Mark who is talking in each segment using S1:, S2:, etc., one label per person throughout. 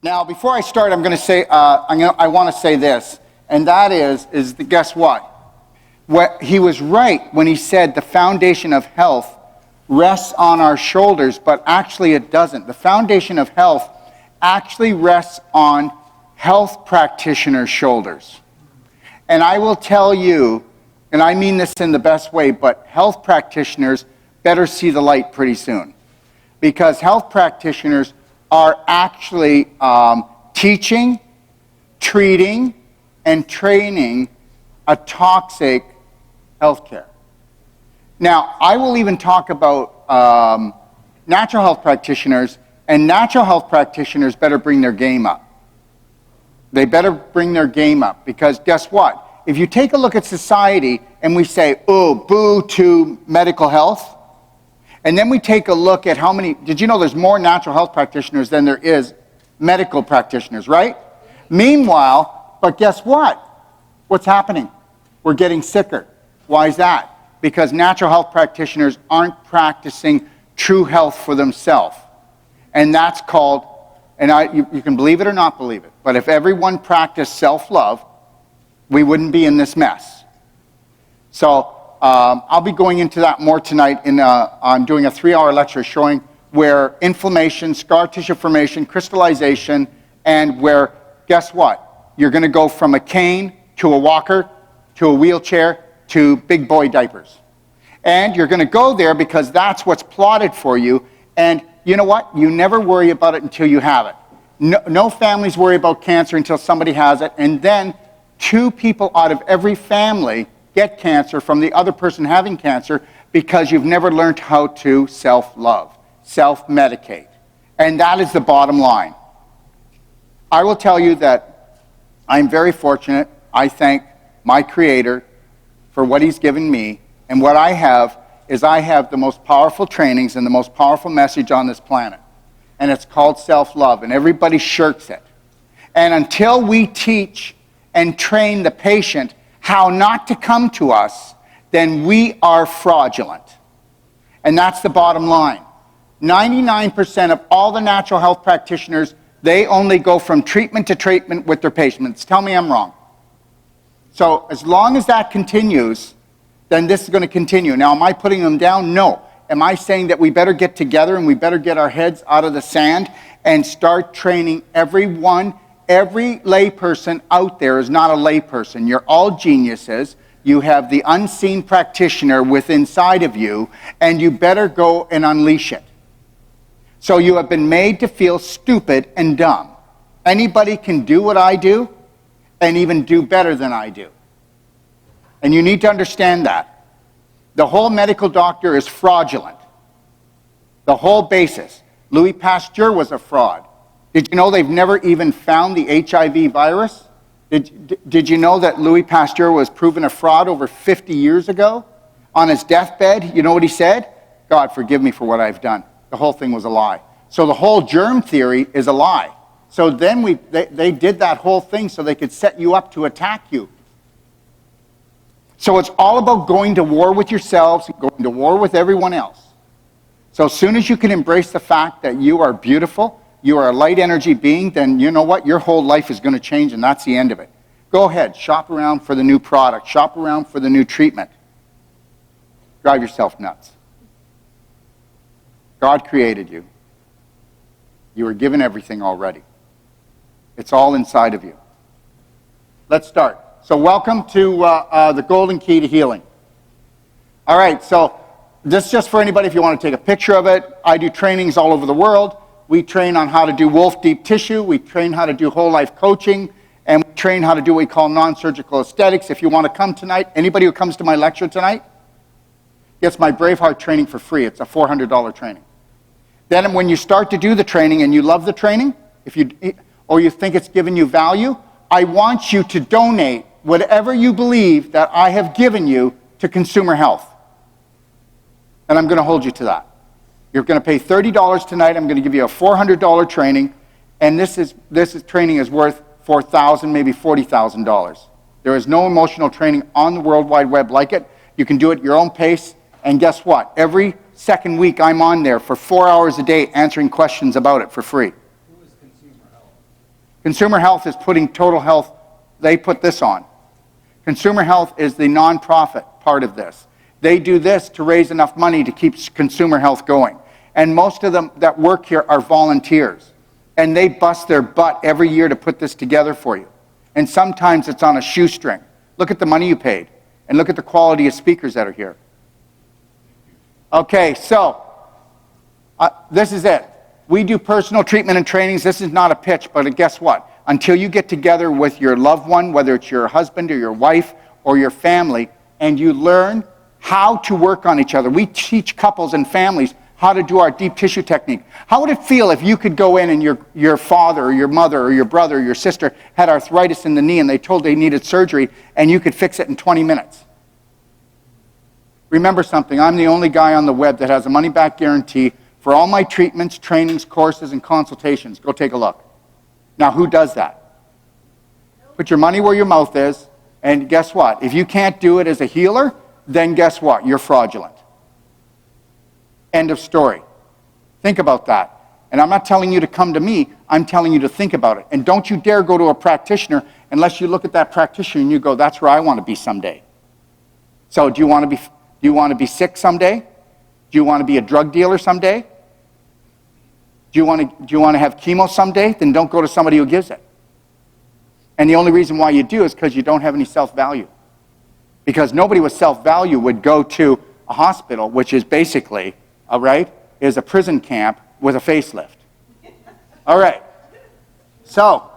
S1: Now, before I start, I'm going to say, I want to say this, and that is guess what? He was right when he said the foundation of health rests on our shoulders, but actually it doesn't. The foundation of health actually rests on health practitioners' shoulders. And I will tell you, and I mean this in the best way, but health practitioners better see the light pretty soon. Because health practitioners are actually teaching, treating, and training a toxic healthcare. Now, I will even talk about natural health practitioners, and natural health practitioners better bring their game up. They better bring their game up, because guess what? If you take a look at society and we say, oh, boo to medical health, and then we take a look at how many, did you know there's more natural health practitioners than there is medical practitioners, right? Meanwhile, but guess what? What's happening? We're getting sicker. Why is that? Because natural health practitioners aren't practicing true health for themselves. And that's called, and you can believe it or not believe it, but if everyone practiced self-love, we wouldn't be in this mess. So I'll be going into that more tonight. I'm doing a 3-hour lecture showing where inflammation, scar tissue formation, crystallization, and where, guess what? You're going to go from a cane to a walker to a wheelchair to big boy diapers. And you're going to go there because that's what's plotted for you. And you know what? You never worry about it until you have it. No families worry about cancer until somebody has it. And then 2 people out of every family get cancer from the other person having cancer because you've never learned how to self-love, self-medicate. And that is the bottom line. I will tell you that I'm very fortunate. I thank my Creator for what He's given me. And what I have is I have the most powerful trainings and the most powerful message on this planet. And it's called self-love, and everybody shirks it. And until we teach and train the patient how not to come to us, then we are fraudulent. And that's the bottom line. 99% of all the natural health practitioners, they only go from treatment to treatment with their patients. Tell me I'm wrong. So as long as that continues, then this is going to continue. Now, am I putting them down? No. Am I saying that we better get together and we better get our heads out of the sand and start training everyone? Every layperson out there is not a layperson. You're all geniuses. You have the unseen practitioner within inside of you, and you better go and unleash it. So you have been made to feel stupid and dumb. Anybody can do what I do and even do better than I do. And you need to understand that. The whole medical doctor is fraudulent. The whole basis. Louis Pasteur was a fraud. Did you know they've never even found the HIV virus? Did you know that Louis Pasteur was proven a fraud over 50 years ago? On his deathbed, you know what he said? God, forgive me for what I've done. The whole thing was a lie. So the whole germ theory is a lie. So then they did that whole thing so they could set you up to attack you. So it's all about going to war with yourselves, going to war with everyone else. So as soon as you can embrace the fact that you are beautiful, you are a light energy being, then you know what? Your whole life is going to change, and that's the end of it. Go ahead, shop around for the new product, shop around for the new treatment. Drive yourself nuts. God created you. You were given everything already. It's all inside of you. Let's start. So welcome to the Golden Key to Healing. All right, so this is just for anybody if you want to take a picture of it. I do trainings all over the world. We train on how to do Wolfe deep tissue. We train how to do whole life coaching. And we train how to do what we call nonsurgical aesthetics. If you want to come tonight, anybody who comes to my lecture tonight gets my Braveheart training for free. It's a $400 training. Then when you start to do the training and you love the training, or you think it's given you value, I want you to donate whatever you believe that I have given you to Consumer Health. And I'm going to hold you to that. You're going to pay $30 tonight. I'm going to give you a $400 training, and this training is worth $4,000, maybe $40,000. There is no emotional training on the World Wide Web like it. You can do it at your own pace, and guess what? Every second week I'm on there for 4 hours a day answering questions about it for free.
S2: Who is Consumer Health?
S1: Consumer Health is putting total health, they put this on. Consumer Health is the nonprofit part of this. They do this to raise enough money to keep consumer health going. And most of them that work here are volunteers. And they bust their butt every year to put this together for you. And sometimes it's on a shoestring. Look at the money you paid. And look at the quality of speakers that are here. Okay, so this is it. We do personal treatment and trainings. This is not a pitch, but guess what? Until you get together with your loved one, whether it's your husband or your wife or your family, and you learn how to work on each other. We teach couples and families how to do our deep tissue technique. How would it feel if you could go in and your father or your mother or your brother or your sister had arthritis in the knee and they told they needed surgery and you could fix it in 20 minutes? Remember something, I'm the only guy on the web that has a money-back guarantee for all my treatments, trainings, courses, and consultations. Go take a look. Now, who does that? Put your money where your mouth is, and guess what? If you can't do it as a healer, then guess what? You're fraudulent. End of story. Think about that. And I'm not telling you to come to me, I'm telling you to think about it. And don't you dare go to a practitioner unless you look at that practitioner and you go, that's where I want to be someday. So do you want to be sick someday? Do you want to be a drug dealer someday? Do you want to have chemo someday? Then don't go to somebody who gives it. And the only reason why you do is because you don't have any self-value. Because nobody with self-value would go to a hospital, which is basically, all right, is a prison camp with a facelift. All right. So,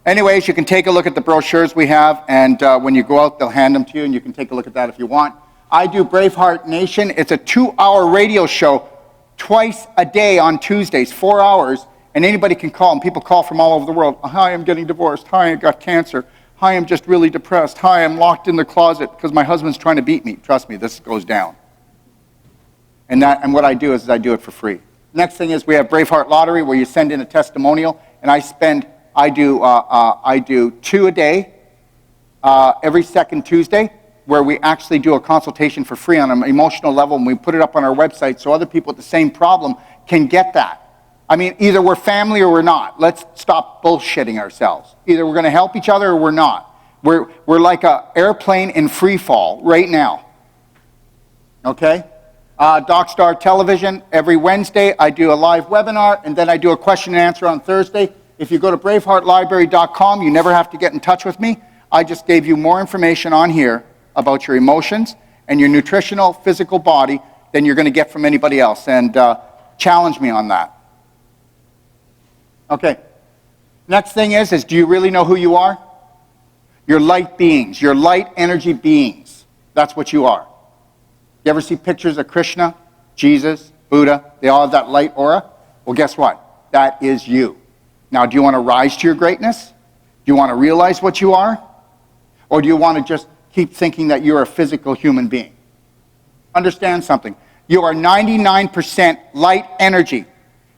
S1: anyways, you can take a look at the brochures we have, and when you go out, they'll hand them to you, and you can take a look at that if you want. I do Braveheart Nation. It's a 2-hour radio show twice a day on Tuesdays, 4 hours, and anybody can call, and people call from all over the world. Hi, I'm getting divorced. Hi, I got cancer. Hi, I'm just really depressed. Hi, I'm locked in the closet because my husband's trying to beat me. Trust me, this goes down. And what I do is I do it for free. Next thing is we have Braveheart Lottery where you send in a testimonial, and I do 2 a day every second Tuesday, where we actually do a consultation for free on an emotional level, and we put it up on our website so other people with the same problem can get that. I mean, either we're family or we're not. Let's stop bullshitting ourselves. Either we're going to help each other or we're not. We're like an airplane in free fall right now. Okay? DocStar Television, every Wednesday I do a live webinar, and then I do a question and answer on Thursday. If you go to braveheartlibrary.com, you never have to get in touch with me. I just gave you more information on here about your emotions and your nutritional, physical body than you're going to get from anybody else. And challenge me on that. Okay. Next thing is do you really know who you are? You're light beings. You're light energy beings. That's what you are. You ever see pictures of Krishna, Jesus, Buddha? They all have that light aura. Well, guess what? That is you. Now, do you want to rise to your greatness? Do you want to realize what you are? Or do you want to just keep thinking that you're a physical human being? Understand something. You are 99% light energy.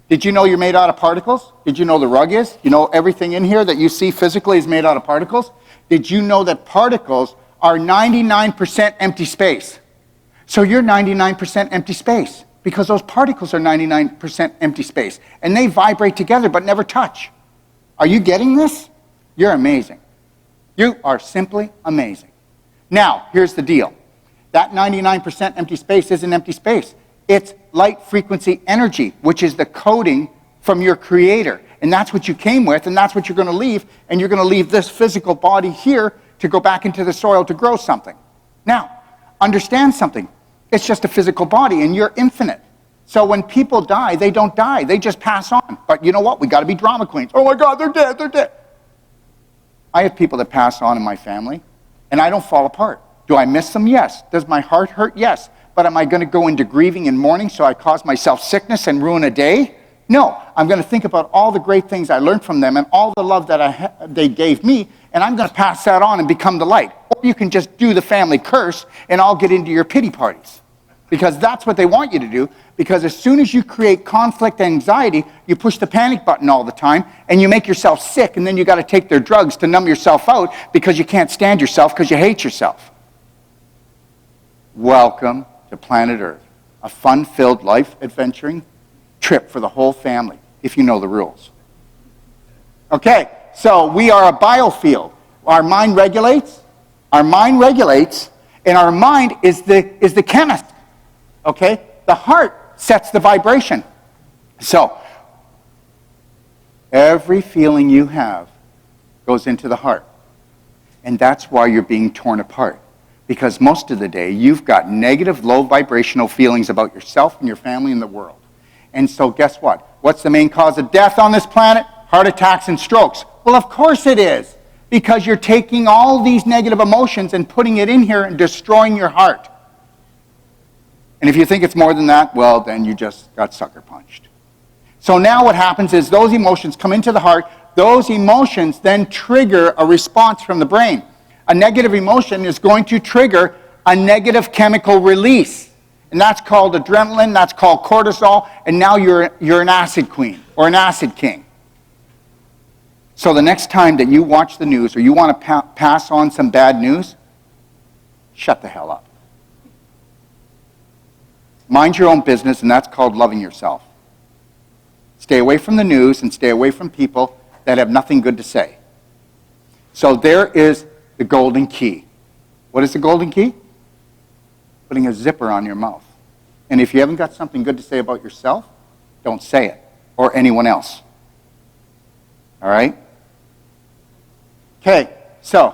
S1: Did you know you're made out of particles? Did you know the rug is? You know everything in here that you see physically is made out of particles? Did you know that particles are 99% empty space? So you're 99% empty space because those particles are 99% empty space. And they vibrate together but never touch. Are you getting this? You're amazing. You are simply amazing. Now, here's the deal. That 99% empty space isn't empty space. It's light frequency energy, which is the coding from your creator. And that's what you came with, and that's what you're going to leave. And you're going to leave this physical body here to go back into the soil to grow something. Now, understand something. It's just a physical body, and you're infinite. So when people die, they don't die. They just pass on. But you know what? We got to be drama queens. Oh my God, they're dead, they're dead. I have people that pass on in my family, and I don't fall apart. Do I miss them? Yes. Does my heart hurt? Yes. But am I going to go into grieving and mourning so I cause myself sickness and ruin a day? No. I'm going to think about all the great things I learned from them and all the love that they gave me, and I'm going to pass that on and become the light. Or you can just do the family curse, and I'll get into your pity parties. Because that's what they want you to do, because as soon as you create conflict and anxiety, you push the panic button all the time, and you make yourself sick, and then you got to take their drugs to numb yourself out because you can't stand yourself because you hate yourself. Welcome to planet Earth, a fun-filled life adventuring trip for the whole family, if you know the rules. Okay, so we are a biofield. Our mind regulates, and our mind is the chemist, okay? The heart sets the vibration. So, every feeling you have goes into the heart. And that's why you're being torn apart. Because most of the day, you've got negative, low vibrational feelings about yourself and your family and the world. And so guess what? What's the main cause of death on this planet? Heart attacks and strokes. Well, of course it is. Because you're taking all these negative emotions and putting it in here and destroying your heart. And if you think it's more than that, well, then you just got sucker punched. So now what happens is those emotions come into the heart. Those emotions then trigger a response from the brain. A negative emotion is going to trigger a negative chemical release. And that's called adrenaline, that's called cortisol, and now you're an acid queen or an acid king. So the next time that you watch the news or you want to pass on some bad news, shut the hell up. Mind your own business, and that's called loving yourself. Stay away from the news and stay away from people that have nothing good to say. So there is the golden key. What is the golden key? Putting a zipper on your mouth. And if you haven't got something good to say about yourself, don't say it, or anyone else. All right? Okay, so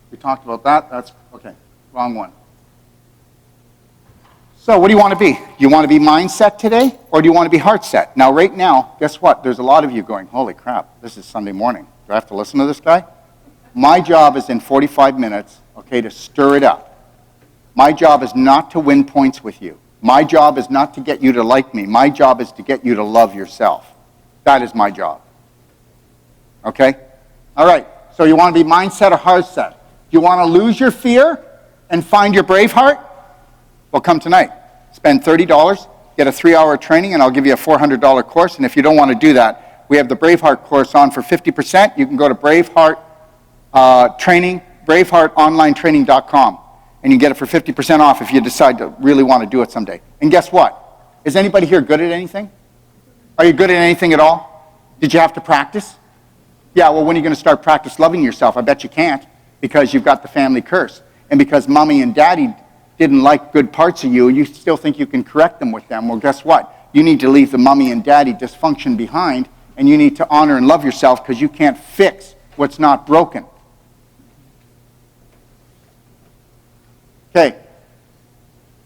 S1: we talked about that. That's, okay, wrong one. So what do you want to be? You want to be mindset today, or do you want to be heart set? Now, right now, guess what? There's a lot of you going, holy crap, this is Sunday morning. Do I have to listen to this guy? My job is in 45 minutes, okay, to stir it up. My job is not to win points with you. My job is not to get you to like me. My job is to get you to love yourself. That is my job. Okay? All right, so you want to be mindset or heart set? You want to lose your fear and find your Braveheart? Well, come tonight. Spend $30, get a 3-hour training, and I'll give you a $400 course. And if you don't want to do that, we have the Braveheart course on for 50%. You can go to Braveheart BraveheartOnlineTraining.com, and you get it for 50% off if you decide to really want to do it someday. And guess what? Is anybody here good at anything? Are you good at anything at all? Did you have to practice? Yeah, well, when are you going to start practice loving yourself? I bet you can't, because you've got the family curse. And because mommy and daddy didn't like good parts of you, you still think you can correct them with them. Well, guess what? You need to leave the mommy and daddy dysfunction behind, and you need to honor and love yourself, because you can't fix what's not broken. Okay,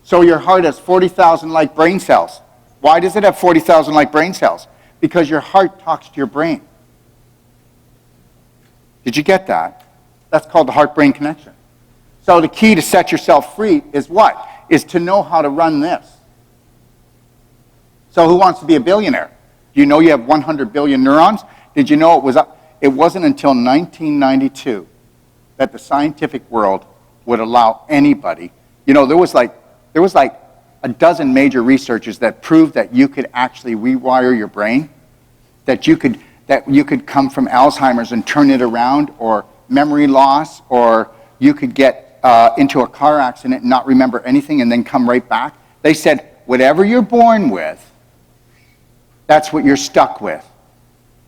S1: so your heart has 40,000 like brain cells. Why does it have 40,000 like brain cells? Because your heart talks to your brain. Did you get that? That's called the heart-brain connection. So the key to set yourself free is what? Is to know how to run this. So who wants to be a billionaire? Do you know you have 100 billion neurons? Did you know it wasn't until 1992 that the scientific world would allow anybody. You know, there was like a dozen major researchers that proved that you could actually rewire your brain, that you could come from Alzheimer's and turn it around, or memory loss, or you could get into a car accident and not remember anything and then come right back. They said, whatever you're born with, that's what you're stuck with.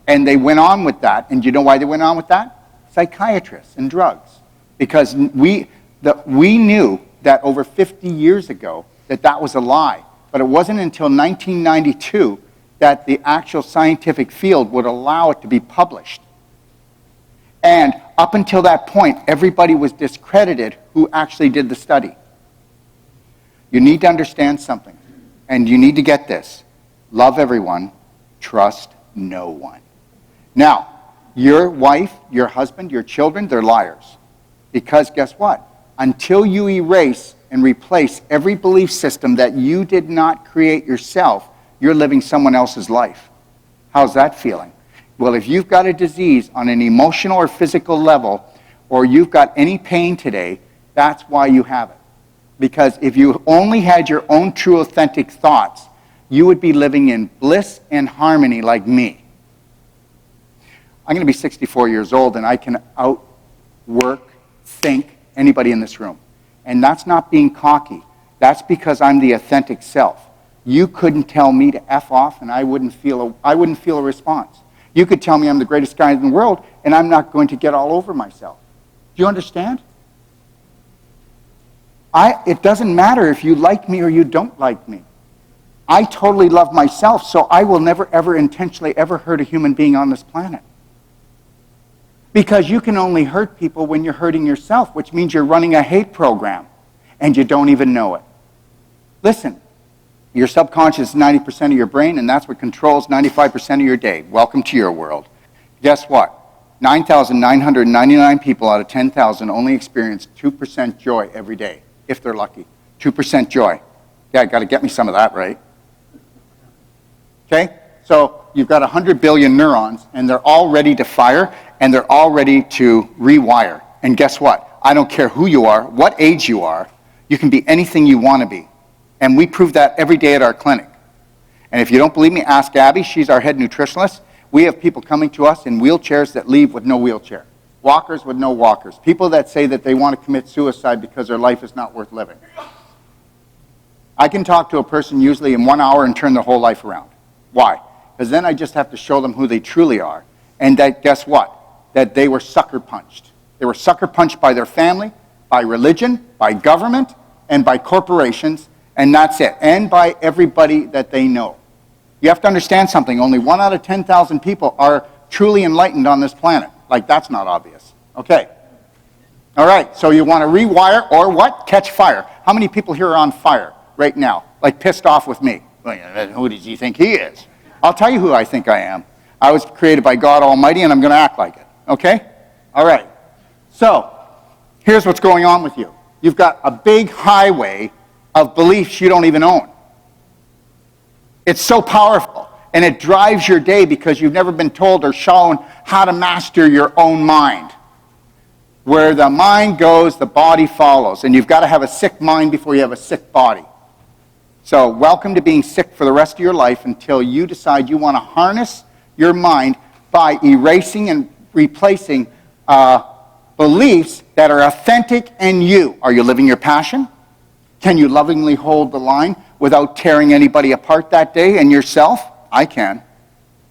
S1: And they went on with that. And do you know why they went on with that? Psychiatrists and drugs. Because we knew that over 50 years ago that was a lie. But it wasn't until 1992 that the actual scientific field would allow it to be published. And up until that point, everybody was discredited who actually did the study. You need to understand something, and you need to get this. Love everyone, trust no one. Now, your wife, your husband, your children, they're liars. Because guess what? Until you erase and replace every belief system that you did not create yourself, you're living someone else's life. How's that feeling? Well, if you've got a disease on an emotional or physical level, or you've got any pain today, that's why you have it. Because if you only had your own true, authentic thoughts, you would be living in bliss and harmony like me. I'm going to be 64 years old, and I can think anybody in this room. And that's not being cocky. That's because I'm the authentic self. You couldn't tell me to F off, and I wouldn't feel a response. You could tell me I'm the greatest guy in the world, and I'm not going to get all over myself. Do you understand? It doesn't matter if you like me or you don't like me. I totally love myself, so I will never, ever intentionally ever hurt a human being on this planet. Because you can only hurt people when you're hurting yourself, which means you're running a hate program, and you don't even know it. Listen, your subconscious is 90% of your brain, and that's what controls 95% of your day. Welcome to your world. Guess what? 9,999 people out of 10,000 only experience 2% joy every day, if they're lucky. 2% joy. Yeah, got to get me some of that, right? Okay? So you've got 100 billion neurons, and they're all ready to fire, and they're all ready to rewire. And guess what? I don't care who you are, what age you are, you can be anything you want to be. And we prove that every day at our clinic. And if you don't believe me, ask Abby. She's our head nutritionalist. We have people coming to us in wheelchairs that leave with no wheelchair. Walkers with no walkers. People that say that they want to commit suicide because their life is not worth living. I can talk to a person usually in 1 hour and turn their whole life around. Why? Because then I just have to show them who they truly are. And that, guess what? That they were sucker punched. They were sucker punched by their family, by religion, by government, and by corporations. And that's it. And by everybody that they know. You have to understand something. Only 1 out of 10,000 people are truly enlightened on this planet. Like, that's not obvious. Okay. All right. So you want to rewire or what? Catch fire. How many people here are on fire right now? Like, pissed off with me. Who does he think he is? I'll tell you who I think I am. I was created by God Almighty, and I'm going to act like it. Okay? All right. So here's what's going on with you. You've got a big highway of beliefs you don't even own. It's so powerful, and it drives your day because you've never been told or shown how to master your own mind. Where the mind goes, the body follows, and you've got to have a sick mind before you have a sick body. So welcome to being sick for the rest of your life until you decide you want to harness your mind by erasing and replacing beliefs that are authentic and you. Are you living your passion? Can you lovingly hold the line without tearing anybody apart that day and yourself? I can.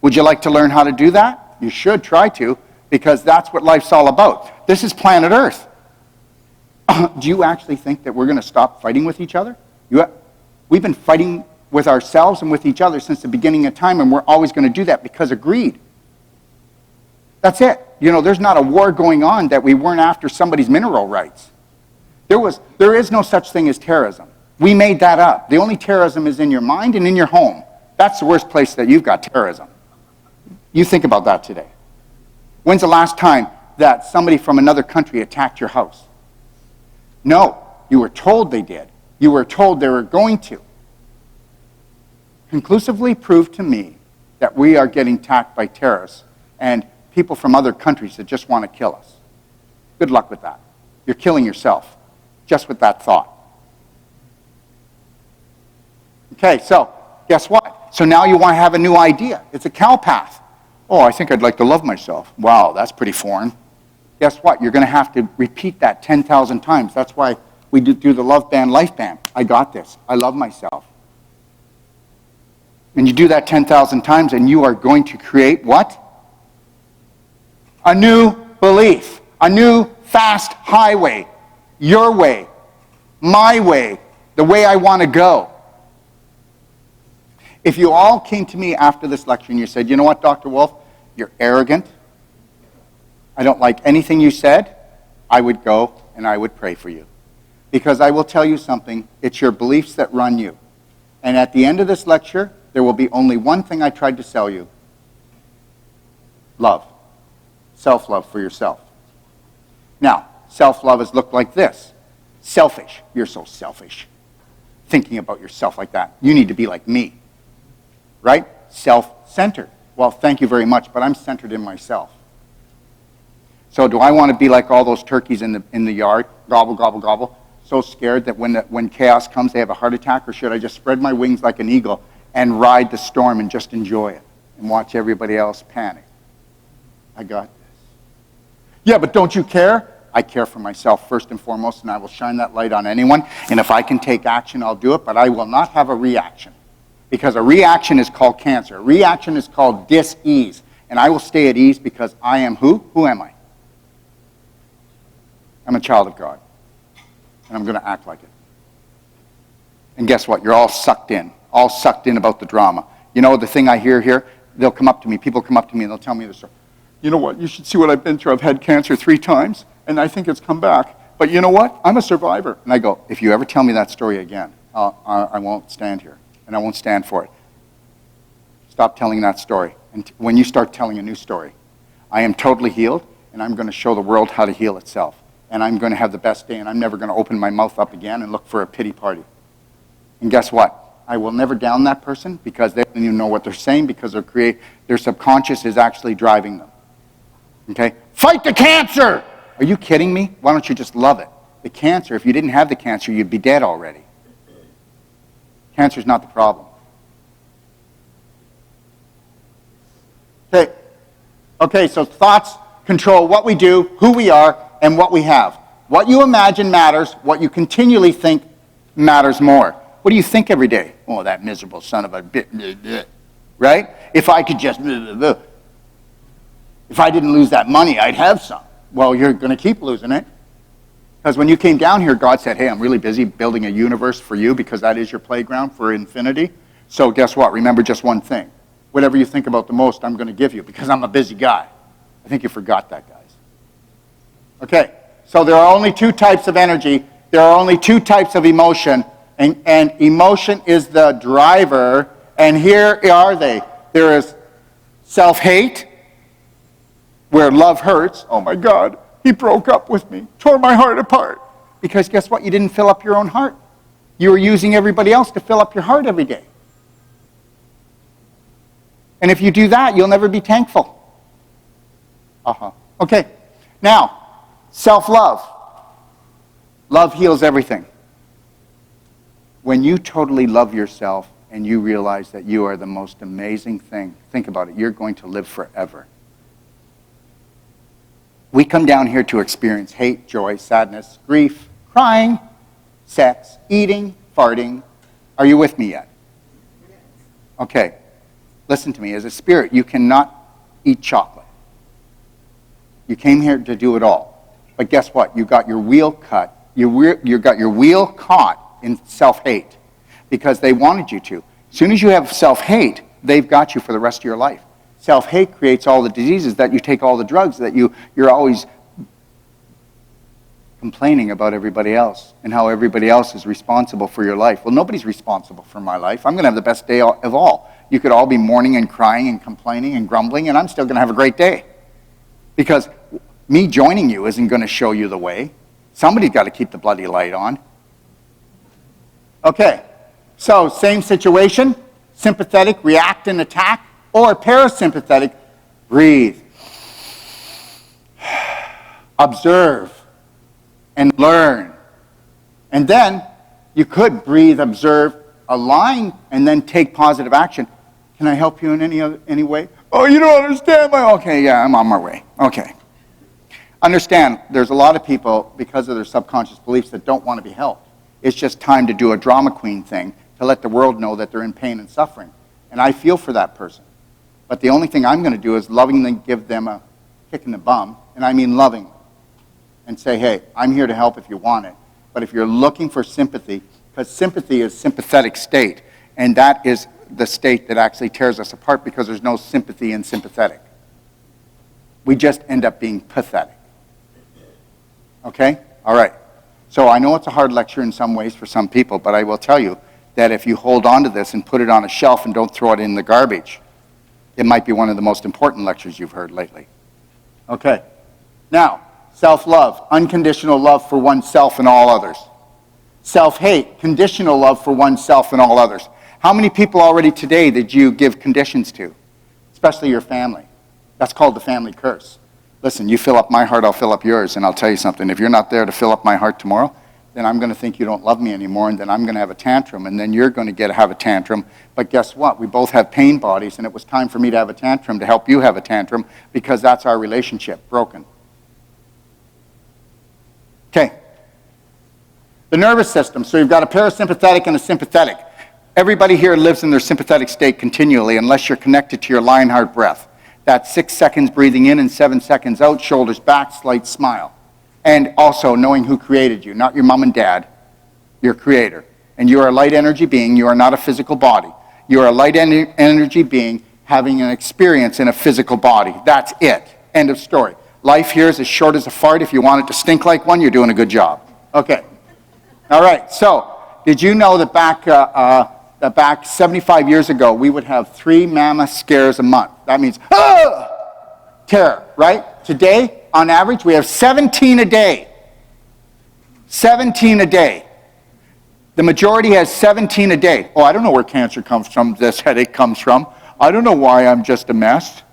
S1: Would you like to learn how to do that? You should try to, because that's what life's all about. This is planet Earth. Do you actually think that we're going to stop fighting with each other? We've been fighting with ourselves and with each other since the beginning of time, and we're always going to do that because of greed. That's it. You know, there's not a war going on that we weren't after somebody's mineral rights. There is no such thing as terrorism. We made that up. The only terrorism is in your mind and in your home. That's the worst place that you've got terrorism. You think about that today. When's the last time that somebody from another country attacked your house? No, you were told they did. You were told they were going to. Conclusively proved to me that we are getting attacked by terrorists and people from other countries that just want to kill us. Good luck with that. You're killing yourself just with that thought. Okay, so guess what? So now you want to have a new idea. It's a cow path. Oh, I think I'd like to love myself. Wow, that's pretty foreign. Guess what? You're going to have to repeat that 10,000 times. That's why we do the love band, life band. I got this. I love myself. And you do that 10,000 times, and you are going to create what? A new belief. A new fast highway. Your way. My way. The way I want to go. If you all came to me after this lecture and you said, you know what, Dr. Wolfe, you're arrogant. I don't like anything you said. I would go and I would pray for you. Because I will tell you something, it's your beliefs that run you. And at the end of this lecture, there will be only one thing I tried to sell you. Love. Self-love for yourself. Now, self-love has looked like this. Selfish. You're so selfish. Thinking about yourself like that. You need to be like me. Right? Self-centered. Well, thank you very much, but I'm centered in myself. So do I want to be like all those turkeys in the yard? Gobble, gobble, gobble. So scared that when chaos comes, they have a heart attack? Or should I just spread my wings like an eagle and ride the storm and just enjoy it and watch everybody else panic? I got this. Yeah, but don't you care? I care for myself first and foremost, and I will shine that light on anyone. And if I can take action, I'll do it, but I will not have a reaction. Because a reaction is called cancer. A reaction is called dis-ease. And I will stay at ease because I am who? Who am I? I'm a child of God. And I'm going to act like it. And guess what? You're all sucked in about the drama. You know, the thing I hear here, they'll come up to me, people come up to me and they'll tell me this story. You know what? You should see what I've been through. I've had cancer 3 times, and I think it's come back. But you know what? I'm a survivor. And I go, if you ever tell me that story again, I won't stand here, and I won't stand for it. Stop telling that story. And when you start telling a new story, I am totally healed, and I'm going to show the world how to heal itself. And I'm going to have the best day, and I'm never going to open my mouth up again and look for a pity party. And guess what? I will never down that person because they don't even know what they're saying because their subconscious is actually driving them. Okay? Fight the cancer! Are you kidding me? Why don't you just love it? The cancer, if you didn't have the cancer, you'd be dead already. Cancer's not the problem. Okay, so thoughts control what we do, who we are, and what we have. What you imagine matters. What you continually think matters more. What do you think every day? Oh, that miserable son of a bitch. Right? If I could just... If I didn't lose that money, I'd have some. Well, you're going to keep losing it. Because when you came down here, God said, hey, I'm really busy building a universe for you because that is your playground for infinity. So guess what? Remember just one thing. Whatever you think about the most, I'm going to give you because I'm a busy guy. I think you forgot that, guys. Okay, so there are only 2 types of energy. There are only 2 types of emotion. And emotion is the driver. And here are they. There is self-hate, where love hurts. Oh my God, he broke up with me, tore my heart apart. Because guess what? You didn't fill up your own heart. You were using everybody else to fill up your heart every day. And if you do that, you'll never be thankful. Okay, now, self-love. Love heals everything. When you totally love yourself and you realize that you are the most amazing thing, think about it, you're going to live forever. We come down here to experience hate, joy, sadness, grief, crying, sex, eating, farting. Are you with me yet? Okay. Listen to me. As a spirit, you cannot eat chocolate. You came here to do it all. But guess what? You got your wheel cut. You got your wheel caught in self-hate because they wanted you to. As soon as you have self-hate, they've got you for the rest of your life. Self-hate creates all the diseases that you take all the drugs, that you're always complaining about everybody else and how everybody else is responsible for your life. Well, nobody's responsible for my life. I'm going to have the best day of all. You could all be mourning and crying and complaining and grumbling, and I'm still going to have a great day. Because me joining you isn't going to show you the way. Somebody's got to keep the bloody light on. Okay, so same situation, sympathetic, react and attack, or parasympathetic, breathe, observe, and learn. And then you could breathe, observe, align, and then take positive action. Can I help you in any way? Oh, you don't understand my... Okay, yeah, I'm on my way. Okay. Understand, there's a lot of people, because of their subconscious beliefs, that don't want to be helped. It's just time to do a drama queen thing to let the world know that they're in pain and suffering. And I feel for that person. But the only thing I'm going to do is lovingly give them a kick in the bum, and I mean lovingly, and say, hey, I'm here to help if you want it. But if you're looking for sympathy, because sympathy is sympathetic state, and that is the state that actually tears us apart because there's no sympathy in sympathetic. We just end up being pathetic. Okay? All right. So I know it's a hard lecture in some ways for some people, but I will tell you that if you hold on to this and put it on a shelf and don't throw it in the garbage, it might be one of the most important lectures you've heard lately. Okay. Now, self-love, unconditional love for oneself and all others. Self-hate, conditional love for oneself and all others. How many people already today did you give conditions to? Especially your family. That's called the family curse. Listen, you fill up my heart, I'll fill up yours. And I'll tell you something, if you're not there to fill up my heart tomorrow, then I'm going to think you don't love me anymore, and then I'm going to have a tantrum, and then you're going to have a tantrum. But guess what? We both have pain bodies, and it was time for me to have a tantrum to help you have a tantrum, because that's our relationship, broken. Okay. The nervous system. So you've got a parasympathetic and a sympathetic. Everybody here lives in their sympathetic state continually unless you're connected to your lion heart breath. That's 6 seconds breathing in and 7 seconds out, shoulders back, slight smile. And also knowing who created you, not your mom and dad, your creator. And you are a light energy being. You are not a physical body. You are a light energy being having an experience in a physical body. That's it. End of story. Life here is as short as a fart. If you want it to stink like one, you're doing a good job. Okay. All right. So, did you know that back 75 years ago, we would have 3 mammoth scares a month? That means, terror, right? Today, on average, we have 17 a day. 17 a day. The majority has 17 a day. Oh, I don't know where cancer comes from, this headache comes from. I don't know why I'm just a mess.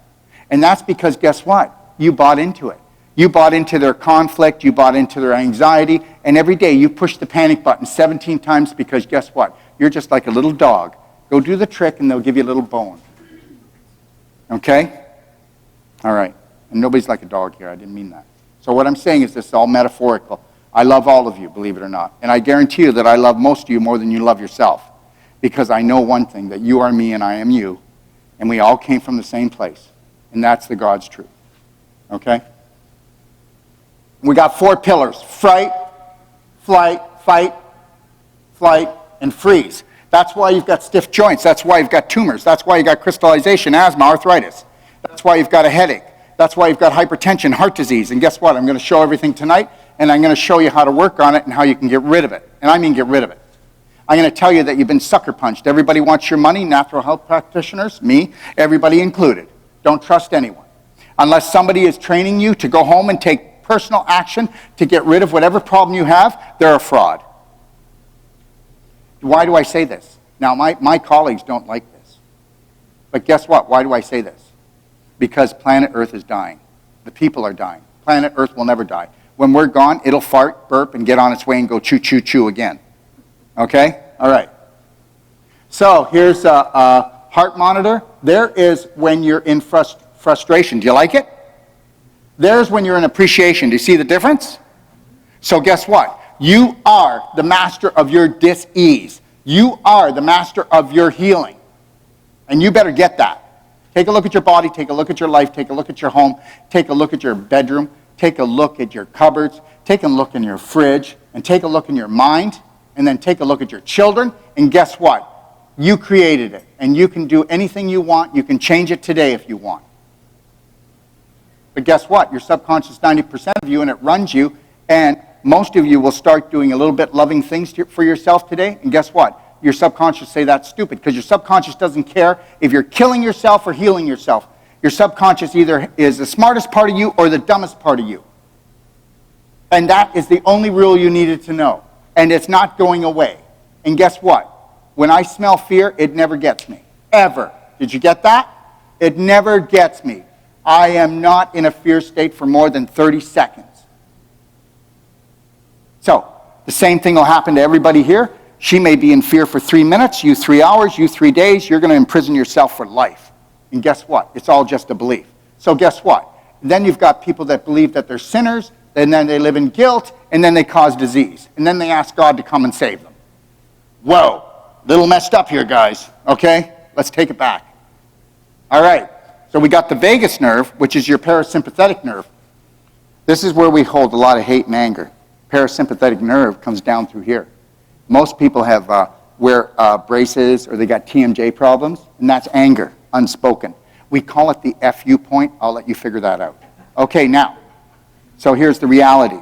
S1: And that's because, guess what? You bought into it. You bought into their conflict, you bought into their anxiety, and every day you push the panic button 17 times because guess what? You're just like a little dog. Go do the trick and they'll give you a little bone. Okay? All right. And nobody's like a dog here. I didn't mean that. So what I'm saying is this is all metaphorical. I love all of you, believe it or not. And I guarantee you that I love most of you more than you love yourself. Because I know one thing, that you are me and I am you. And we all came from the same place. And that's the God's truth. Okay? We got 4 pillars: fright, flight, fight, flight, and freeze. That's why you've got stiff joints. That's why you've got tumors. That's why you've got crystallization, asthma, arthritis. That's why you've got a headache. That's why you've got hypertension, heart disease. And guess what? I'm going to show everything tonight, and I'm going to show you how to work on it and how you can get rid of it. And I mean get rid of it. I'm going to tell you that you've been sucker punched. Everybody wants your money, natural health practitioners, me, everybody included. Don't trust anyone. Unless somebody is training you to go home and take personal action to get rid of whatever problem you have, they're a fraud. Why do I say this? Now, my colleagues don't like this. But guess what? Why do I say this? Because planet Earth is dying. The people are dying. Planet Earth will never die. When we're gone, it'll fart, burp, and get on its way and go choo, choo, choo again. Okay? All right. So here's a heart monitor. There is when you're in frustration. Do you like it? There's when you're in appreciation. Do you see the difference? So guess what? You are the master of your dis-ease. You are the master of your healing. And you better get that. Take a look at your body. Take a look at your life. Take a look at your home. Take a look at your bedroom. Take a look at your cupboards. Take a look in your fridge. And take a look in your mind. And then take a look at your children. And guess what? You created it. And you can do anything you want. You can change it today if you want. But guess what? Your subconscious 90% of you, and it runs you, and most of you will start doing a little bit loving things for yourself today, and guess what? Your subconscious say that's stupid, because your subconscious doesn't care if you're killing yourself or healing yourself. Your subconscious either is the smartest part of you or the dumbest part of you. And that is the only rule you needed to know. And it's not going away. And guess what? When I smell fear, it never gets me. Ever. Did you get that? It never gets me. I am not in a fear state for more than 30 seconds. So, the same thing will happen to everybody here. She may be in fear for 3 minutes, you 3 hours, you 3 days. You're going to imprison yourself for life. And guess what? It's all just a belief. So guess what? Then you've got people that believe that they're sinners, and then they live in guilt, and then they cause disease. And then they ask God to come and save them. Whoa, little messed up here, guys. Okay? Let's take it back. All right. So we got the vagus nerve, which is your parasympathetic nerve. This is where we hold a lot of hate and anger. Parasympathetic nerve comes down through here. Most people have wear braces or they got TMJ problems, and that's anger, unspoken. We call it the FU point. I'll let you figure that out. Okay, now, so here's the reality.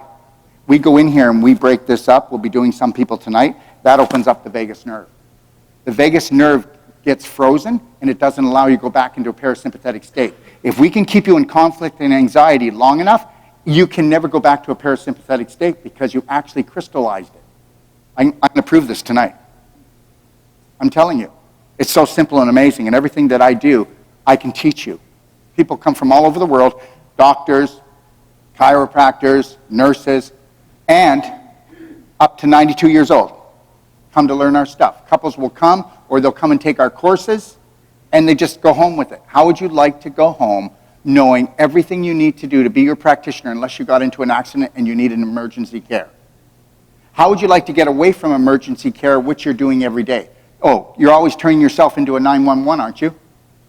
S1: We go in here and we break this up. We'll be doing some people tonight. That opens up the vagus nerve. The vagus nerve gets frozen, and it doesn't allow you to go back into a parasympathetic state. If we can keep you in conflict and anxiety long enough, you can never go back to a parasympathetic state because you actually crystallized it. I'm going to prove this tonight. I'm telling you. It's so simple and amazing, and everything that I do, I can teach you. People come from all over the world, doctors, chiropractors, nurses, and up to 92 years old. Come to learn our stuff. Couples will come, or they'll come and take our courses, and they just go home with it. How would you like to go home knowing everything you need to do to be your practitioner unless you got into an accident and you need an emergency care? How would you like to get away from emergency care, which you're doing every day? Oh, you're always turning yourself into a 911, aren't you?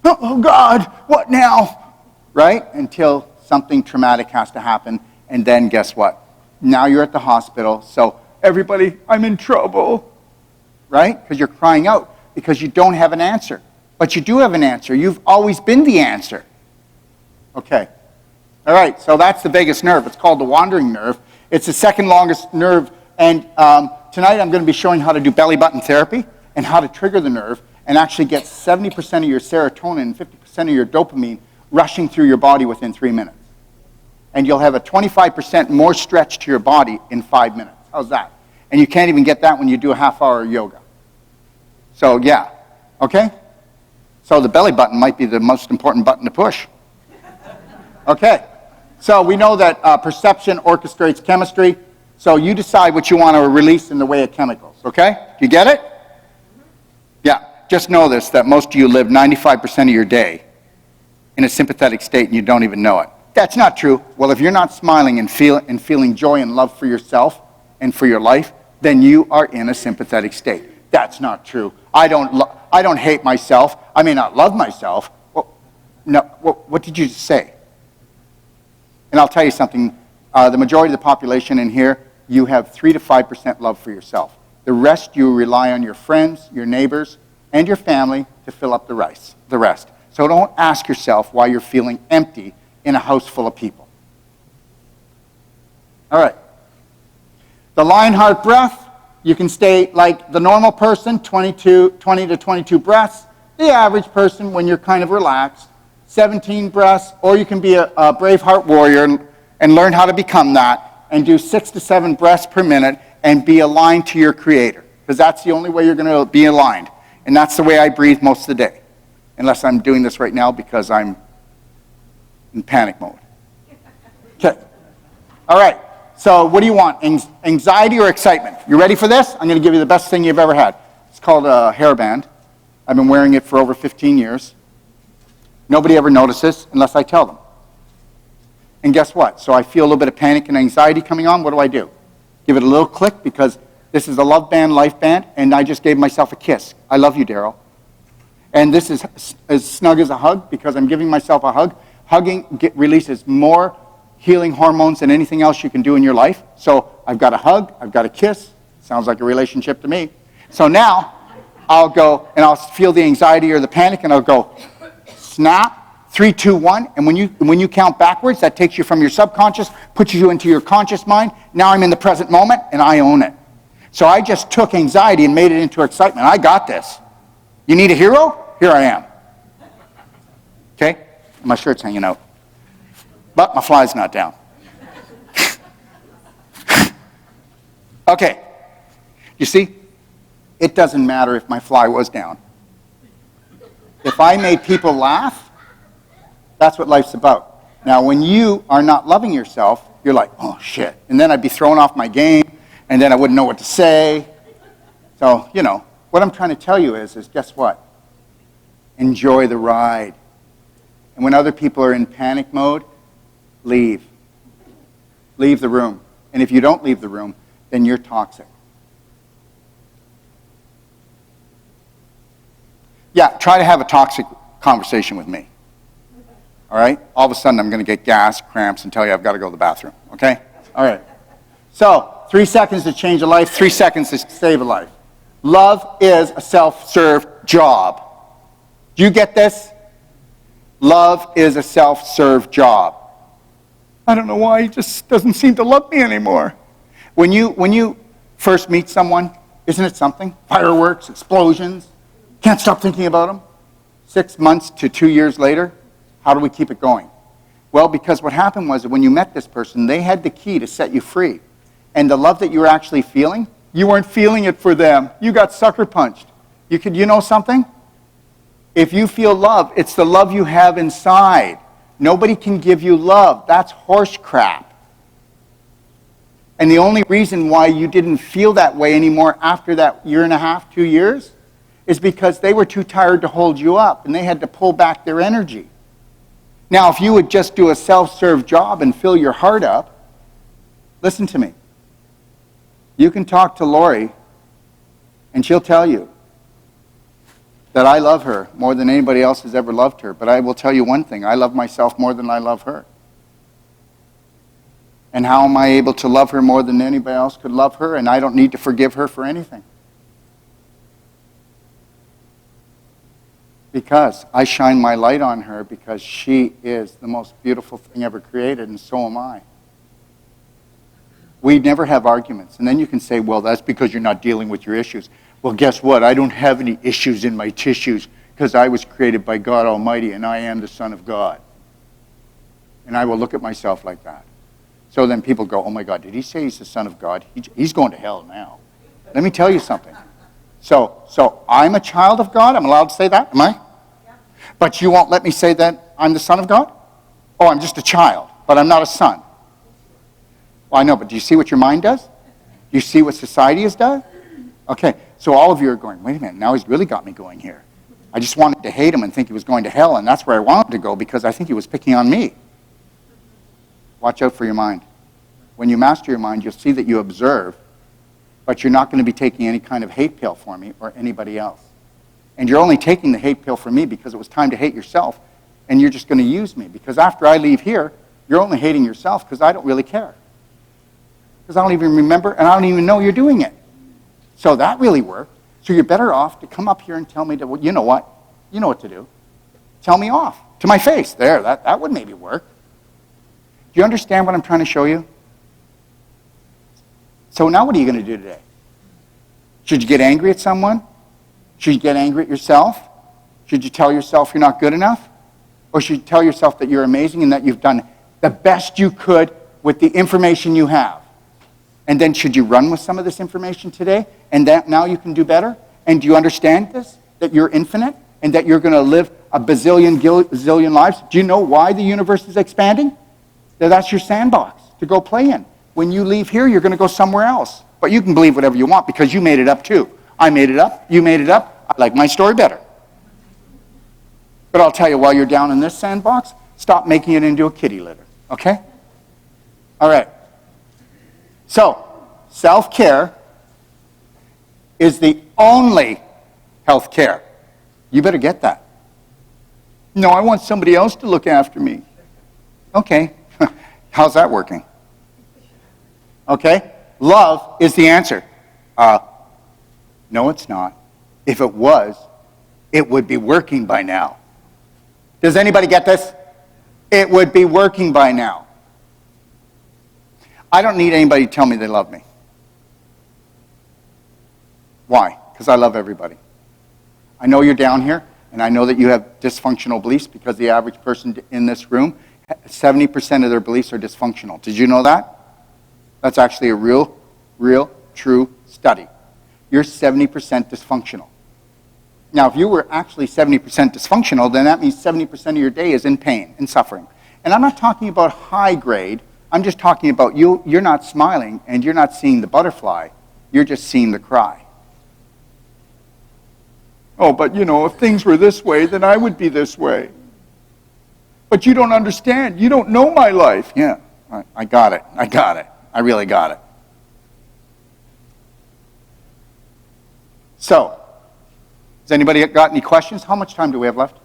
S1: Oh, God, what now? right? Until something traumatic has to happen. And then guess what? Now you're at the hospital. So everybody, I'm in trouble, right? Because you're crying out because you don't have an answer. But you do have an answer. You've always been the answer. Okay. All right, so that's the vagus nerve. It's called the wandering nerve. It's the second longest nerve. And tonight I'm going to be showing how to do belly button therapy and how to trigger the nerve and actually get 70% of your serotonin and 50% of your dopamine rushing through your body within 3 minutes. And you'll have a 25% more stretch to your body in 5 minutes. How's that? And you can't even get that when you do a half-hour yoga. So, yeah. Okay? So the belly button might be the most important button to push. Okay. So we know that perception orchestrates chemistry. So you decide what you want to release in the way of chemicals. Okay? You get it? Yeah. Just know this, that most of you live 95% of your day in a sympathetic state and you don't even know it. That's not true. Well, if you're not smiling and feeling joy and love for yourself and for your life, then you are in a sympathetic state. That's not true. I don't hate myself. I may not love myself. Well, no. What did you say? And I'll tell you something. The majority of the population in here, you have 3 to 5% love for yourself. The rest, you rely on your friends, your neighbors, and your family to fill up the rest. So don't ask yourself why you're feeling empty in a house full of people. All right. The Lionheart breath, you can stay like the normal person, 20 to 22 breaths. The average person, when you're kind of relaxed, 17 breaths, or you can be a Braveheart warrior and learn how to become that and do 6 to 7 breaths per minute and be aligned to your Creator, because that's the only way you're going to be aligned. And that's the way I breathe most of the day, unless I'm doing this right now because I'm in panic mode. Okay. All right. So what do you want? Anxiety or excitement? You ready for this? I'm going to give you the best thing you've ever had. It's called a hairband. I've been wearing it for over 15 years. Nobody ever notices unless I tell them. And guess what? So I feel a little bit of panic and anxiety coming on. What do? Give it a little click because this is a love band, life band, and I just gave myself a kiss. I love you, Daryl. And this is as snug as a hug because I'm giving myself a hug. Hugging releases more healing hormones than anything else you can do in your life. So I've got a hug, I've got a kiss. Sounds like a relationship to me. So now I'll go and I'll feel the anxiety or the panic and I'll go snap, 3, 2, 1. And when you count backwards, that takes you from your subconscious, puts you into your conscious mind. Now I'm in the present moment and I own it. So I just took anxiety and made it into excitement. I got this. You need a hero? Here I am. Okay? My shirt's hanging out. But my fly's not down. Okay. You see, it doesn't matter if my fly was down. If I made people laugh, that's what life's about. Now, when you are not loving yourself, you're like, oh, shit. And then I'd be thrown off my game, and then I wouldn't know what to say. So, what I'm trying to tell you is guess what? Enjoy the ride. And when other people are in panic mode, leave. Leave the room. And if you don't leave the room, then you're toxic. Yeah, try to have a toxic conversation with me. All right? All of a sudden, I'm going to get gas, cramps, and tell you I've got to go to the bathroom. Okay? All right. So, 3 seconds to change a life, 3 seconds to save a life. Love is a self-serve job. Do you get this? Love is a self-serve job. I don't know why he just doesn't seem to love me anymore. When you first meet someone, isn't it something? Fireworks, explosions. Can't stop thinking about them. 6 months to 2 years later, how do we keep it going? Well, because what happened was that when you met this person, they had the key to set you free. And the love that you were actually feeling, you weren't feeling it for them. You got sucker punched. You know something? If you feel love, it's the love you have inside. Nobody can give you love. That's horse crap. And the only reason why you didn't feel that way anymore after that 1.5 years, 2 years, is because they were too tired to hold you up, and they had to pull back their energy. Now, if you would just do a self-serve job and fill your heart up, listen to me. You can talk to Lori, and she'll tell you, that I love her more than anybody else has ever loved her. But I will tell you one thing, I love myself more than I love her. And how am I able to love her more than anybody else could love her? And I don't need to forgive her for anything. Because I shine my light on her because she is the most beautiful thing ever created, and so am I. We never have arguments. And then you can say, well, that's because you're not dealing with your issues. Well, guess what? I don't have any issues in my tissues because I was created by God Almighty and I am the Son of God. And I will look at myself like that. So then people go, oh my God, did he say he's the Son of God? He's going to hell now. Let me tell you something. So I'm a child of God? I'm allowed to say that? Am I? Yeah. But you won't let me say that I'm the Son of God? Oh, I'm just a child, but I'm not a son. Well, I know, but do you see what your mind does? Do you see what society has done? Okay, so all of you are going, wait a minute, now he's really got me going here. I just wanted to hate him and think he was going to hell, and that's where I wanted to go because I think he was picking on me. Watch out for your mind. When you master your mind, you'll see that you observe, but you're not going to be taking any kind of hate pill for me or anybody else. And you're only taking the hate pill for me because it was time to hate yourself, and you're just going to use me. Because after I leave here, you're only hating yourself because I don't really care. Because I don't even remember, and I don't even know you're doing it. So that really worked. So you're better off to come up here and tell me to, well, you know what? You know what to do. Tell me off to my face. There, that would maybe work. Do you understand what I'm trying to show you? So now what are you going to do today? Should you get angry at someone? Should you get angry at yourself? Should you tell yourself you're not good enough? Or should you tell yourself that you're amazing and that you've done the best you could with the information you have? And then should you run with some of this information today? And that now you can do better? And do you understand this? That you're infinite? And that you're going to live a zillion lives? Do you know why the universe is expanding? That's your sandbox to go play in. When you leave here, you're going to go somewhere else. But you can believe whatever you want because you made it up too. I made it up. You made it up. I like my story better. But I'll tell you, while you're down in this sandbox, stop making it into a kitty litter. Okay? All right. So, self-care is the only health care. You better get that. No, I want somebody else to look after me. Okay. How's that working? Okay? Love is the answer. No, it's not. If it was, it would be working by now. Does anybody get this? It would be working by now. I don't need anybody to tell me they love me. Why? Because I love everybody. I know you're down here, and I know that you have dysfunctional beliefs because the average person in this room, 70% of their beliefs are dysfunctional. Did you know that? That's actually a real, true study. You're 70% dysfunctional. Now, if you were actually 70% dysfunctional, then that means 70% of your day is in pain and suffering. And I'm not talking about high grade. I'm just talking about you're not smiling and you're not seeing the butterfly. You're just seeing the cry. Oh, but if things were this way, then I would be this way. But you don't understand. You don't know my life. Yeah, I got it. I really got it. So, has anybody got any questions? How much time do we have left?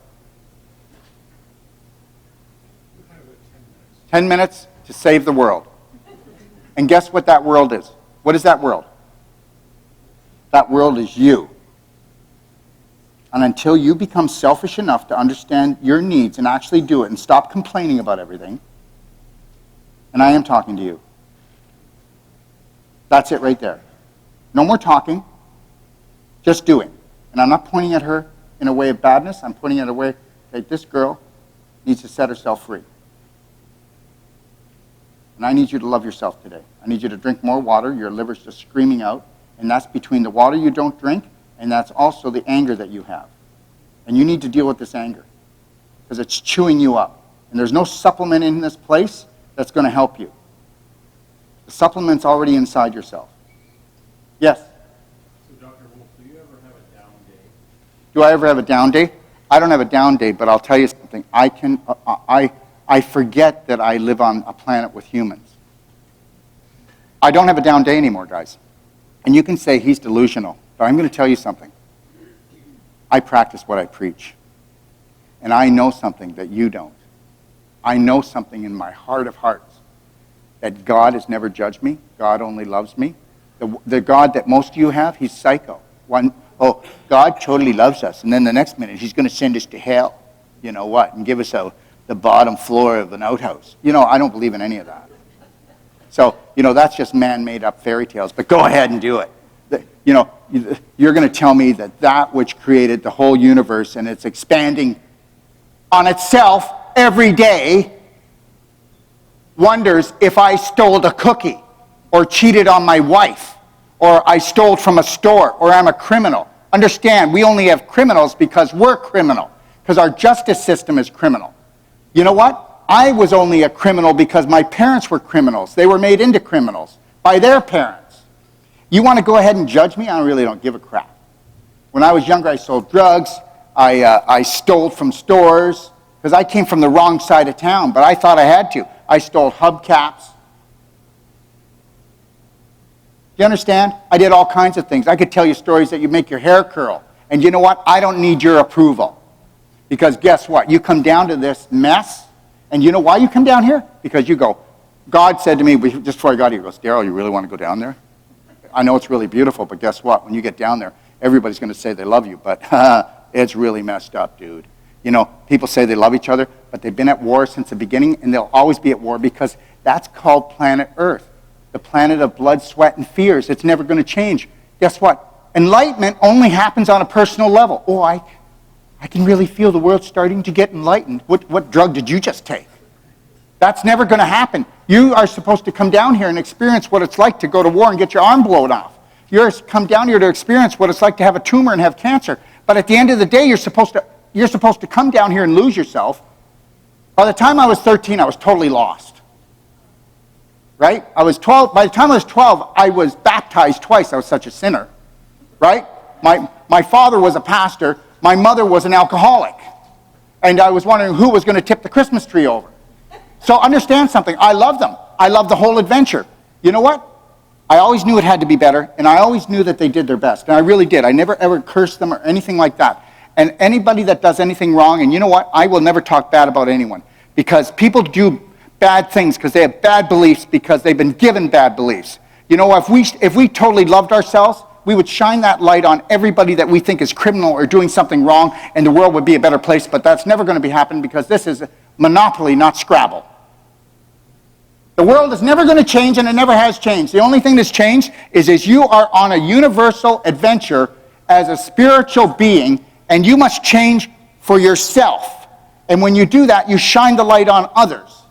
S1: 10 minutes to save the world. And guess what that world is? What is that world? That world is you. And until you become selfish enough to understand your needs and actually do it and stop complaining about everything, and I am talking to you, that's it right there. No more talking, just doing. And I'm not pointing at her in a way of badness. I'm pointing at a way that this girl needs to set herself free. And I need you to love yourself today. I need you to drink more water. Your liver's just screaming out. And that's between the water you don't drink, and that's also the anger that you have. And you need to deal with this anger because it's chewing you up. And there's no supplement in this place that's going to help you. The supplement's already inside yourself. Yes?
S2: So, Dr. Wolfe, do you ever have a down day?
S1: Do I ever have a down day? I don't have a down day, but I'll tell you something. I forget that I live on a planet with humans. I don't have a down day anymore, guys. And you can say he's delusional, but I'm going to tell you something. I practice what I preach. And I know something that you don't. I know something in my heart of hearts that God has never judged me. God only loves me. The God that most of you have, he's psycho. God totally loves us. And then the next minute, he's going to send us to hell. You know what? And give us the bottom floor of an outhouse. I don't believe in any of that. So, that's just man-made up fairy tales. But go ahead and do it. You're going to tell me that which created the whole universe and it's expanding on itself every day wonders if I stole a cookie or cheated on my wife or I stole from a store or I'm a criminal. Understand, we only have criminals because we're criminal, because our justice system is criminal. You know what? I was only a criminal because my parents were criminals. They were made into criminals by their parents. You want to go ahead and judge me? I really don't give a crap. When I was younger, I sold drugs. I stole from stores because I came from the wrong side of town, but I thought I had to. I stole hubcaps. Do you understand? I did all kinds of things. I could tell you stories that you make your hair curl. And you know what? I don't need your approval. Because guess what? You come down to this mess, and you know why you come down here? Because you go, God said to me, just before I got here, he goes, Daryl, you really want to go down there? I know it's really beautiful, but guess what? When you get down there, everybody's going to say they love you, but it's really messed up, dude. People say they love each other, but they've been at war since the beginning, and they'll always be at war because that's called planet Earth, the planet of blood, sweat, and fears. It's never going to change. Guess what? Enlightenment only happens on a personal level. Oh, I can really feel the world starting to get enlightened. What drug did you just take? That's never going to happen. You are supposed to come down here and experience what it's like to go to war and get your arm blown off. You're come down here to experience what it's like to have a tumor and have cancer. But at the end of the day, you're supposed to come down here and lose yourself. By the time I was 13, I was totally lost. Right? I was 12. By the time I was 12, I was baptized twice. I was such a sinner. Right? My father was a pastor. My mother was an alcoholic. And I was wondering who was going to tip the Christmas tree over. So understand something. I love them. I love the whole adventure. You know what? I always knew it had to be better, and I always knew that they did their best. And I really did. I never ever cursed them or anything like that. And anybody that does anything wrong, and you know what? I will never talk bad about anyone. Because people bad things because they have bad beliefs because they've been given bad beliefs. If we totally loved ourselves, we would shine that light on everybody that we think is criminal or doing something wrong, and the world would be a better place. But that's never going to be happening because this is Monopoly, not Scrabble. The world is never going to change, and it never has changed. The only thing that's changed is you are on a universal adventure as a spiritual being, and you must change for yourself. And when you do that, you shine the light on others.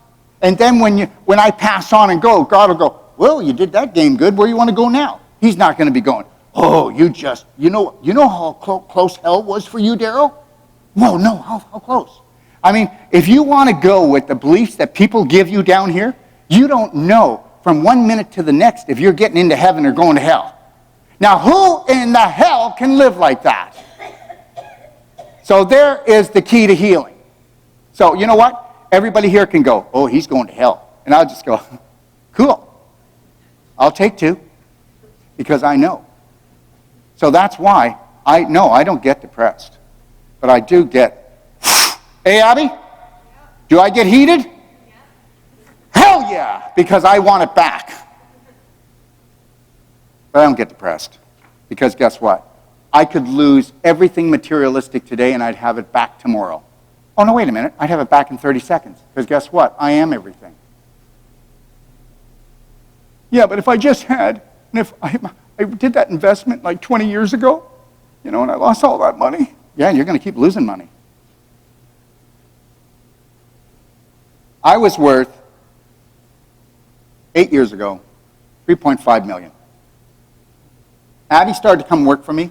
S1: And then when I pass on and go, God will go, well, you did that game good. Where do you want to go now? He's not going to be going, oh, you know how close hell was for you, Daryl? No, how close? I mean, if you want to go with the beliefs that people give you down here, you don't know from 1 minute to the next if you're getting into heaven or going to hell. Now, who in the hell can live like that? So there is the key to healing. So you know what? Everybody here can go, oh, he's going to hell. And I'll just go, cool. I'll take 2 because I know. So that's why I don't get depressed. But I do get, hey, Abby, do I get heated? Hell yeah, because I want it back. But I don't get depressed because guess what? I could lose everything materialistic today and I'd have it back tomorrow. Oh, no, wait a minute. I'd have it back in 30 seconds because guess what? I am everything. Yeah, but if I just had, and if I did that investment like 20 years ago, and I lost all that money, yeah, you're going to keep losing money. I was worth 8 years ago, $3.5 million. Abby started to come work for me.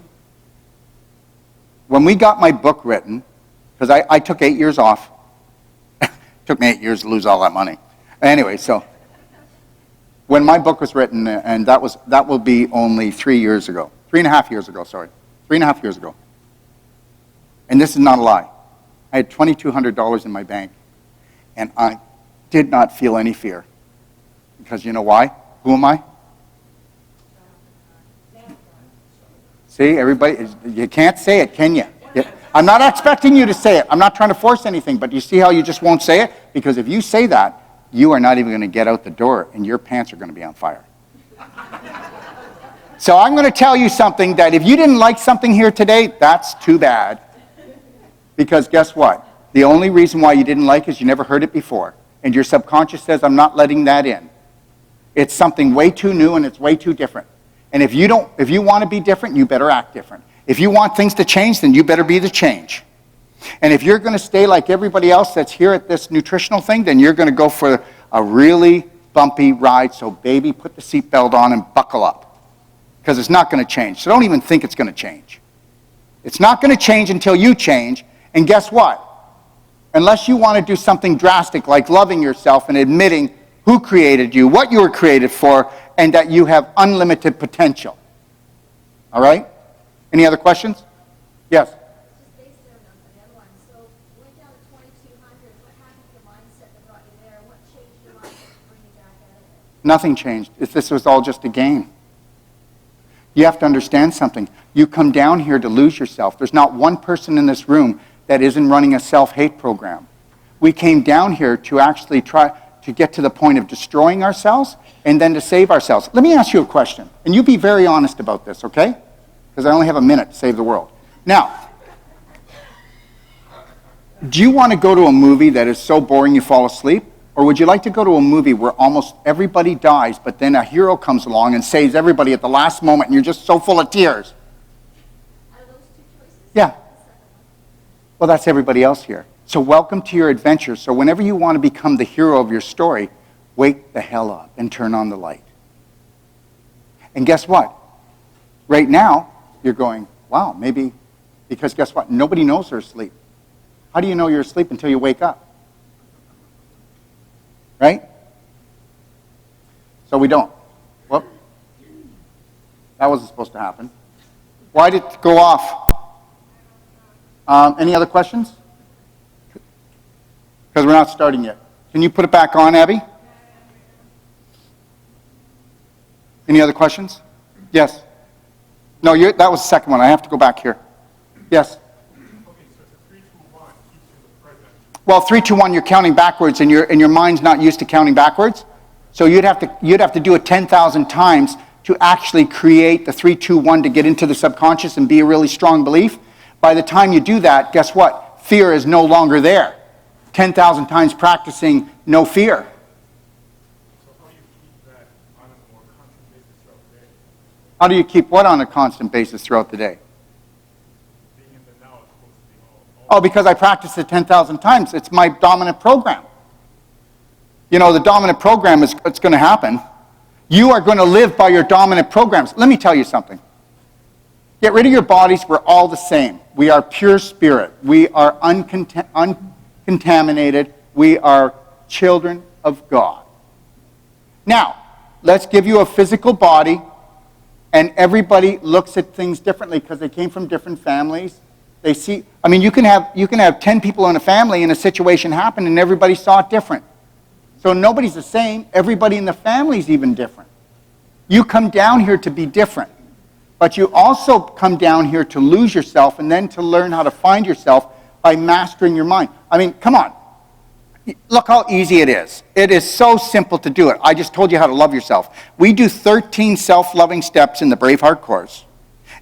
S1: When we got my book written, because I took 8 years off. It took me 8 years to lose all that money. Anyway, so when my book was written, and that will be only 3 years ago. 3.5 years ago, sorry. 3.5 years ago. And this is not a lie. I had $2,200 in my bank, and I did not feel any fear. Because you know why? Who am I? See, everybody, you can't say it, can you? I'm not expecting you to say it. I'm not trying to force anything, but you see how you just won't say it? Because if you say that, you are not even going to get out the door, and your pants are going to be on fire. So I'm going to tell you something that if you didn't like something here today, that's too bad. Because guess what? The only reason why you didn't like it is you never heard it before. And your subconscious says, I'm not letting that in. It's something way too new and it's way too different. And if you want to be different, you better act different. If you want things to change, then you better be the change. And if you're going to stay like everybody else that's here at this nutritional thing, then you're going to go for a really bumpy ride. So baby, put the seatbelt on and buckle up. Because it's not going to change. So don't even think it's going to change. It's not going to change until you change. And guess what? Unless you want to do something drastic like loving yourself and admitting who created you, what you were created for, and that you have unlimited potential. All right? Any other questions? Yes?
S3: Just based on the other one. So you went down to 2200. What happened to the mindset that brought you there? What changed your mindset to bring you back out of it?
S1: Nothing changed. This was all just a game. You have to understand something. You come down here to lose yourself. There's not one person in this room that isn't running a self-hate program. We came down here to actually try to get to the point of destroying ourselves and then to save ourselves. Let me ask you a question, and you be very honest about this, okay? Because I only have a minute to save the world. Now, do you want to go to a movie that is so boring you fall asleep? Or would you like to go to a movie where almost everybody dies, but then a hero comes along and saves everybody at the last moment, and you're just so full of tears?
S3: Out of those two choices?
S1: Yeah. Well, that's everybody else here. So welcome to your adventure. So whenever you want to become the hero of your story, wake the hell up and turn on the light. And guess what? Right now, you're going, wow, maybe, because guess what? Nobody knows they're asleep. How do you know you're asleep until you wake up? Right? So we don't. Whoop. That wasn't supposed to happen. Why did it go off? Any other questions? Because we're not starting yet. Can you put it back on, Abby? Any other questions? Yes. No, that was the second one. I have to go back here. Yes. Well, 3, 2, 1, you're counting backwards, and your mind's not used to counting backwards. So you'd have to do it 10,000 times to actually create the 3, 2, 1 to get into the subconscious and be a really strong belief. By the time you do that, guess what? Fear is no longer there. 10,000 times practicing no fear.
S2: So how do you keep that on a more constant basis throughout the day?
S1: How do you keep what on a constant basis throughout the day?
S2: Being in the now is supposed to be
S1: Oh, because I practiced it 10,000 times. It's my dominant program. You know, the dominant program is what's going to happen. You are going to live by your dominant programs. Let me tell you something. Get rid of your bodies. We're all the same. We are pure spirit. We are uncontaminated. We are children of God. Now, let's give you a physical body, and everybody looks at things differently because they came from different families. They see, I mean, you can have 10 people in a family and a situation happen and everybody saw it different. So nobody's the same. Everybody in the family is even different. You come down here to be different. But you also come down here to lose yourself and then to learn how to find yourself by mastering your mind. I mean, come on. Look how easy it is. It is so simple to do it. I just told you how to love yourself. We do 13 self-loving steps in the Braveheart course.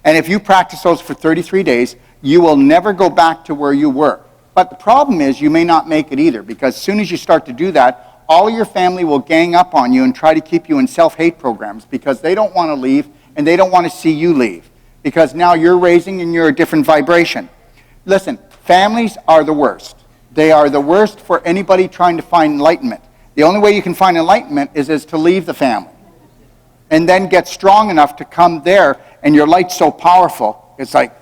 S1: And if you practice those for 33 days, you will never go back to where you were. But the problem is you may not make it either, because as soon as you start to do that, all of your family will gang up on you and try to keep you in self-hate programs because they don't want to leave and they don't want to see you leave because now you're raising and you're a different vibration. Listen, families are the worst. They are the worst for anybody trying to find enlightenment. The only way you can find enlightenment is to leave the family and then get strong enough to come there, and your light's so powerful, it's like,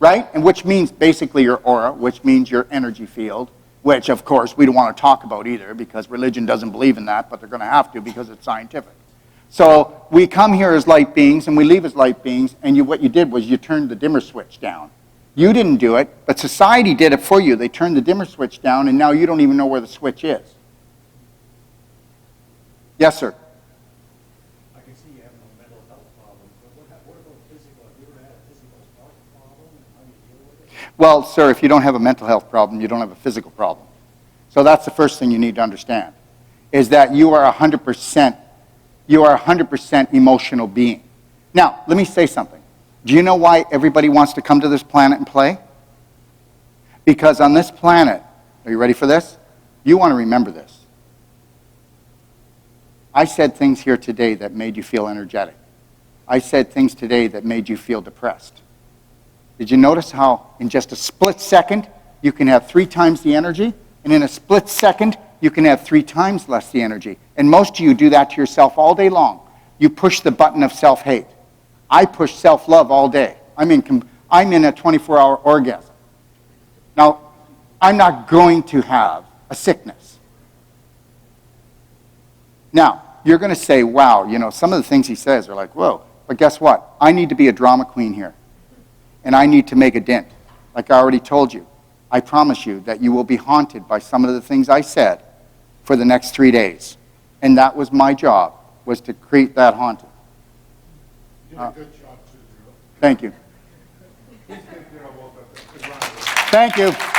S1: right? And which means basically your aura, which means your energy field, which of course we don't want to talk about either because religion doesn't believe in that, but they're going to have to because it's scientific. So we come here as light beings and we leave as light beings, and what you did was you turned the dimmer switch down. You didn't do it, but society did it for you. They turned the dimmer switch down, and now you don't even know where the switch is. Yes, sir?
S2: I can see you have no mental health problems, but what about physical? Have you ever had a physical health problem, and how do
S1: Well, sir, if you don't have a mental health problem, you don't have a physical problem. So that's the first thing you need to understand, is that you are 100% emotional being. Now, let me say something. Do you know why everybody wants to come to this planet and play? Because on this planet, are you ready for this? You want to remember this. I said things here today that made you feel energetic. I said things today that made you feel depressed. Did you notice how in just a split second you can have 3 times the energy, and in a split second you can have 3 times less the energy? And most of you do that to yourself all day long. You push the button of self-hate. I push self-love all day. I'm in a 24-hour orgasm. Now, I'm not going to have a sickness. Now, you're going to say, wow, some of the things he says are like, whoa. But guess what? I need to be a drama queen here. And I need to make a dent. Like I already told you. I promise you that you will be haunted by some of the things I said for the next 3 days. And that was my job, was to create that haunting.
S2: You did a good job, too, Drew.
S1: Thank you.
S2: He's good, Wolfe.
S1: Thank you.